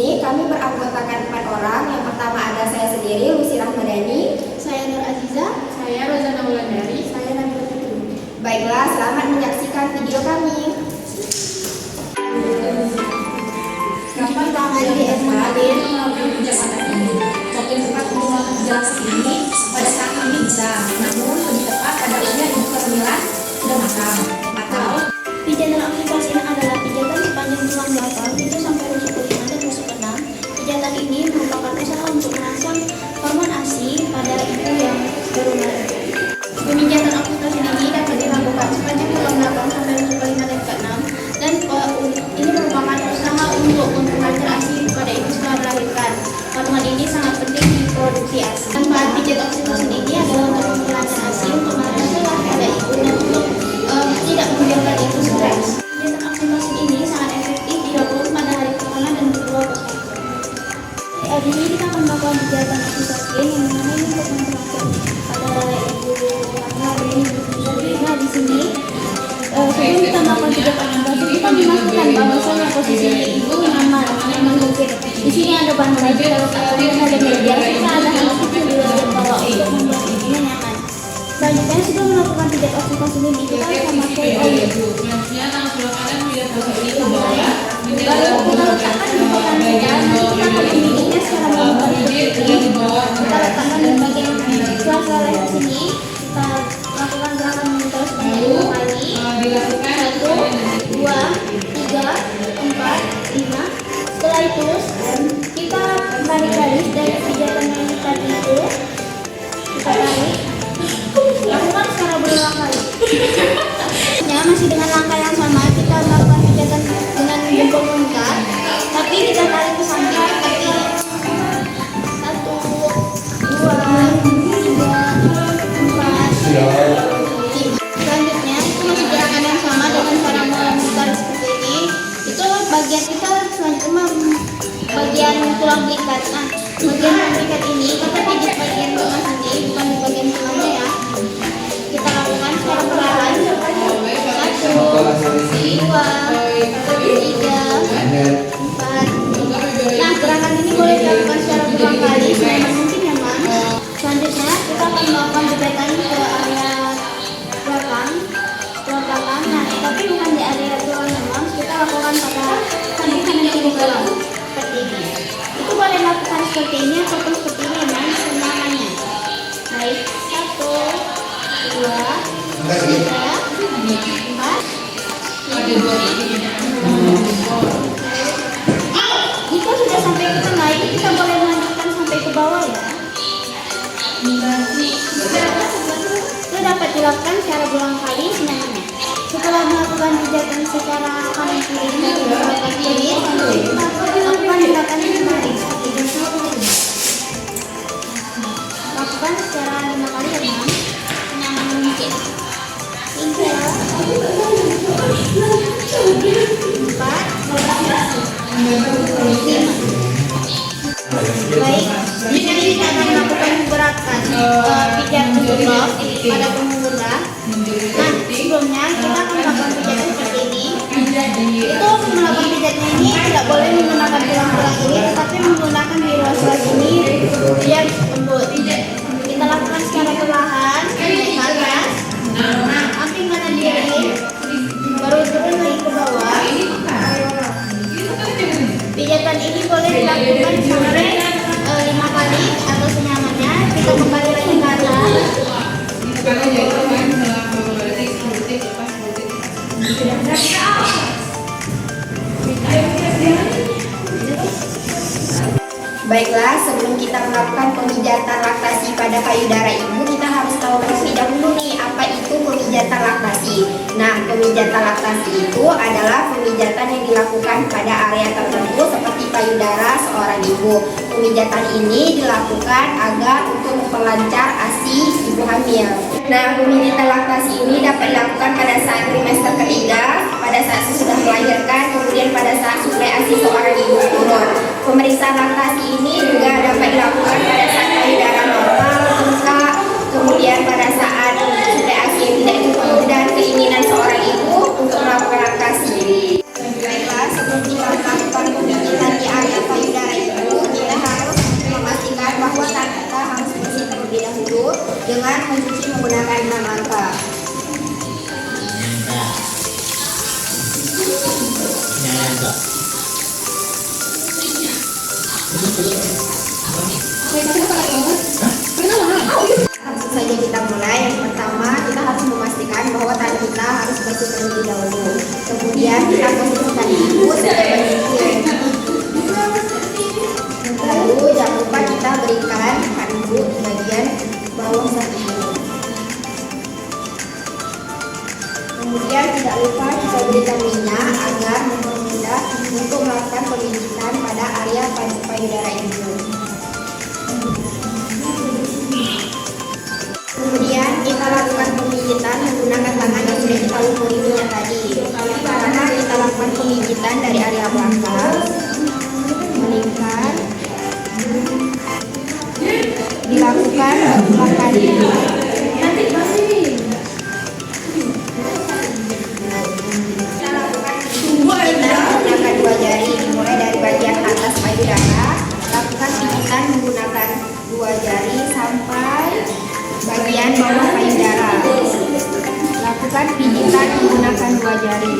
sini kami beranggotakan 4 orang. Yang pertama ada saya sendiri, Lucy Rahmadani. Saya Nur Aziza. Saya Rozana Wulandari. Saya Nabila Fitri. Baiklah, selamat menyaksikan video kami. Kapan kami di Edmonton melakukan pijatan ini? Waktu yang tepat untuk melakukan penjelasan ini pada saat kami bisa, namun lebih tepat pada usia ibu ke-9 sudah matang. Atau pijatan aplikasi ini adalah pijatan sepanjang tulang belakang itu sampai rusuk ke-5 dan rusuk ke-6. Pijatan ini merupakan usaha untuk merangsang hormon ASI pada ibu yang baru melahirkan. Pemijatan aplikasi ini dapat dilakukan sepanjang tulang belakang sampai rusuk ke-5 dan ke-6 dan ini merupakan usaha untuk memperlancar ASI pada ibu setelah melahirkan. Hormon ini sangat penting di produksi ASI. Manfaat pijat oksitosin ini adalah untuk memperlancar ASI, untuk menekan lelah pada ibu dan untuk tidak membiarkan ibu stres. Pijatan oksitosin ini sangat efektif dilakukan pada hari pertama dan kedua postpartum. Di sini kita akan melakukan pijatan oksitosin yang mana ini untuk memperlancar pada ibu hamil. Nah di sini sebelum kita melakukan pijatan oksitosin kita memastikan bahwasanya posisi ibu nyaman, mengukir. Di sini ada bantal, kalau ada meja, kita ada alat kecil di bagian bawah untuk membuat ibunya nyaman. Selanjutnya sebelum melakukan pijat oksitosin ini kita akan memakai oli. Lalu kita letakkan di potongan kita, nanti kita akan memilihnya secara membuat seperti ini. Kita letakkan di bagian sela-sela leher sini. Kita lakukan gerakan menyentuh sebanyak 5 kali. 1, 2, 3, 4, 5. Setelah itu kita tarik garis dari pijatan yang tadi itu, kita tarik, lakukan secara berulang kali. Masih dengan langkah yang sama, kita melakukan pijatan dengan jempol melingkar, tapi kita tarik ke samping seperti ini. 1, 2, 3, 4, 5. Selanjutnya itu masih gerakan yang sama dengan cara memutar seperti ini. Itu bagian kita selanjutnya bagian tulang belikat. Nah, bagian tulang belikat ini kita pijat bagian tengah sini, bukan di bagian tulangnya ya. Kita lakukan secara perlahan. 1, 2, 3, 4. Nah, gerakan ini boleh dilakukan secara berulang kali selama mungkin nyaman. Selanjutnya kita akan melakukan pijatan ke area belakang. Nah, tapi bukan di area tulang memang, kita lakukan pada samping kanan kiri belakang seperti ini. Itu boleh lakukan seperti ini ataupun seperti ini memang senyamannya. Baik, 1, 2, 3, 4. Jika sudah sampai ke tengah ini kita boleh melanjutkan sampai ke bawah ya. Itu dapat dilakukan secara berulang kali senyamannya. Setelah melakukan pijatan secara kanan kiri dari beberapa kiri, lakukan gerakan menarik seperti ini. Lakukan secara 5 kali ya teman, senyaman mungkin. 3, 4, 5. Baik, di sini kita akan melakukan gerakan pijat bawah pada pengguna. Nah, sebelumnya kita akan melakukan pijatan seperti ini. Itu melakukan pijatnya ini tidak boleh menggunakan tulang-tulang ini, tetapi menggunakan di ruas-ruas ini biar lembut. Kita lakukan secara perlahan ke atas, samping kanan kiri, baru turun lagi ke bawah. Pijatan ini boleh dilakukan sampai 5 kali atau senyamannya. Kita kembali lagi ke atas. Baiklah, sebelum kita melakukan pemijatan laktasi pada payudara ibu, kita harus tahu terlebih dahulu nih apa itu pemijatan laktasi. Nah, pemijatan laktasi itu adalah pemijatan yang dilakukan pada area tertentu seperti payudara seorang ibu. Pemijatan ini dilakukan agar untuk memperlancar ASI ibu hamil. Nah, pemijatan laktasi ini dapat dilakukan pada saat trimester ketiga, pada saat sesudah melahirkan, kemudian pada saat suplai ASI seorang ibu turun. Pemeriksaan laktasi ini juga dapat dilakukan pada saat payudara normal, bengkak, kemudian pada saat suplai ASI yang tidak cukup dan keinginan seorang ibu untuk melakukan laktasi. Baiklah, sebelum kita melakukan pemijatan di area payudara Langsung saja kita mulai. Yang pertama kita harus memastikan bahwa tangan kita harus bersih terlebih dahulu. Kemudian kita posisikan ibu sebagai lalu jangan lupa kita berikan handuk di bagian bawah sapi ibu. Kemudian tidak lupa kita berikan minyak agar mempermudah untuk melakukan pemijitan pada area payudara ibu. Kemudian kita lakukan pemijitan menggunakan tangan yang sudah kita lumuri minyak tadi. Pertama kita lakukan pemijitan dari area belakang, meningkat, dilakukan berulang kali. Menggunakan dua jari, dimulai dari bagian atas payudara. Lakukan pijitan menggunakan dua jari sampai bagian bawah payudara. Lakukan pijitan menggunakan dua jari.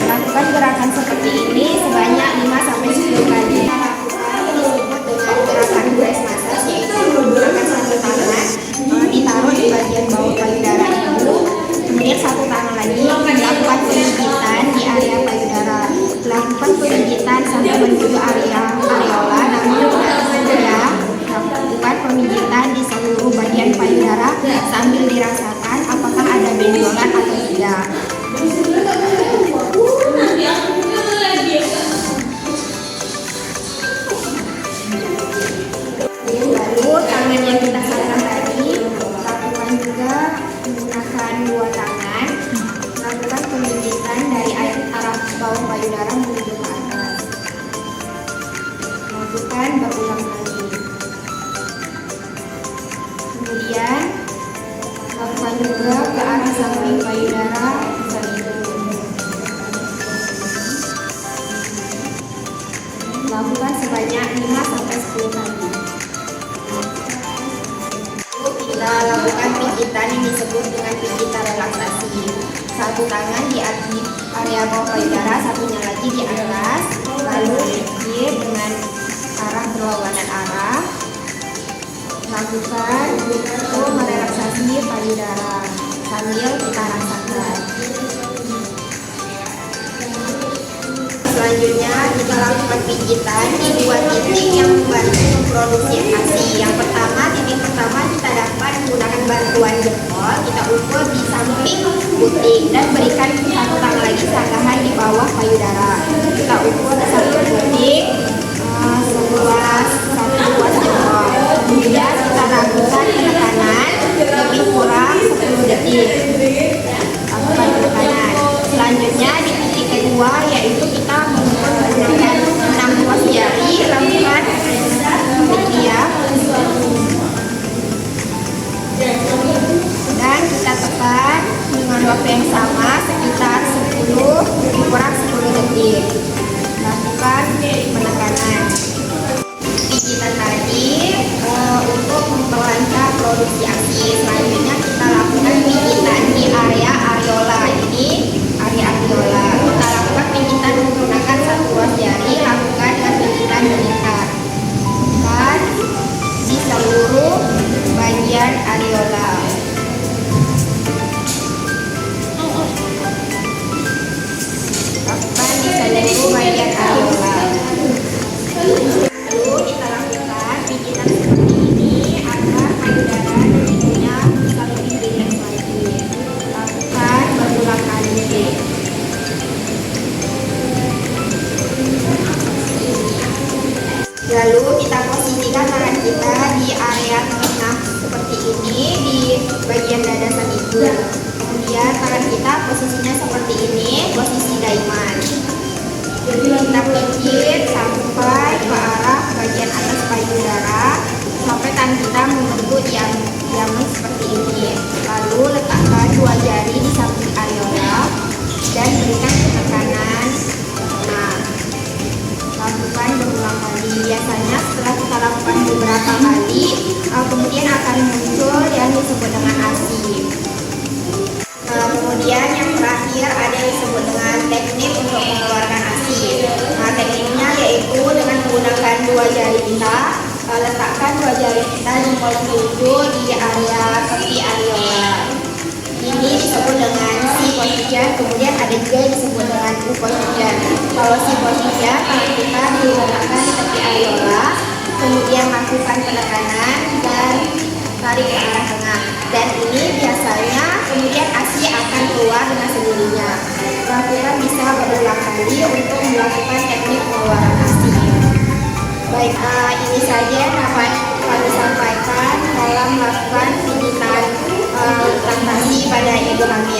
Lakukan gerakan seperti ini sebanyak 5-10 kali. Lakukan disebut dengan gerakan breast massage, yaitu menggunakan satu tangan ditaruh di bagian bawah payudara ibu. Kemudian satu tangan lagi lakukan pemijitan di area payudara. Lakukan pemijitan sampai menuju area areola, namun tidak saja lakukan pemijitan di seluruh bagian payudara sambil dirasakan apakah ada benjolan atau tidak. Lalu tangan yang kita sangkan tadi lakukan juga menggunakan dua tangan. Lakukan pemijitan dari arah bawah payudara menuju ke atas. Lakukan berulang kali. Kemudian lakukan juga ke arah samping payudara lakukan sebanyak 5-10 kali. Kita lakukan pijitan yang disebut dengan pijitan relaksasi. Satu tangan di area bawah payudara, satunya lagi di atas, lalu pijit dengan arah berlawanan arah. Lakukan untuk merelaksasi payudara sambil kita rasakan. Selanjutnya kita lakukan pijitan di dua titik yang membantu memproduksi ASI. Yang pertama, titik pertama kita dapat menggunakan bantuan jempol. Kita ukur di samping butik dan berikan satu tangan lagi sanggahan di bawah payudara. Kita ukur di samping butik satu buah jempol. Kemudian kita lakukan penekanan lebih kurang 10 detik. Lakukan penekanan. Selanjutnya di titik kedua yaitu kita mengukur menggunakan 6 buah jari. Lakukan ya. Dan kita tekan dengan waktu yang sama sekitar 10 lebih kurang 10 detik. Lakukan penekanan. Pijitan tadi untuk memperlancar produksi ASI. Selanjutnya kita lakukan pijitan di area areola. Ini area areola. Kita lakukan pijitan menggunakan satu buah jari. Lakukan dengan pijitan meningkat dan di seluruh bagian areola. Lakukan di seluruh bagian areola. Lalu kita lakukan pijitan seperti ini agar payudara dan ibunya bisa lebih rileks lagi. Lakukan berulang kali. Lalu kita posisikan tangan kita di area tengah seperti ini di bagian dada sang ibu. Kemudian tangan kita posisinya seperti ini, posisi daiman. Jadi kita pijit sampai ke arah bagian atas payudara sampai tangan kita membentuk diameter seperti ini. Lalu letakkan dua jari di samping areola dan berikan tekanan. Nah, lakukan berulang kali. Biasanya setelah kita lakukan beberapa kali, kemudian akan muncul yang disebut dengan ASI. Kemudian yang terakhir ada yang disebut dengan teknik untuk mengeluarkan ASI. Nah, tekniknya yaitu dengan menggunakan dua jari kita, letakkan dua jari kita jempol telunjuk di area tepi areola. Ini disebut dengan si posisi, kemudian ada juga yang disebut dengan U posisi. Kalau si posisi, tangan kita diletakkan di tepi areola, kemudian lakukan penekanan dan tarik ke arah tengah. Dan ini biasanya kemudian ASI akan keluar dengan sendirinya. Lakukan bisa berulang kali untuk melakukan teknik pengeluaran ASI. Baik, ini saja yang dapat kami sampaikan dalam melakukan pijitan laktasi pada ibu hamil.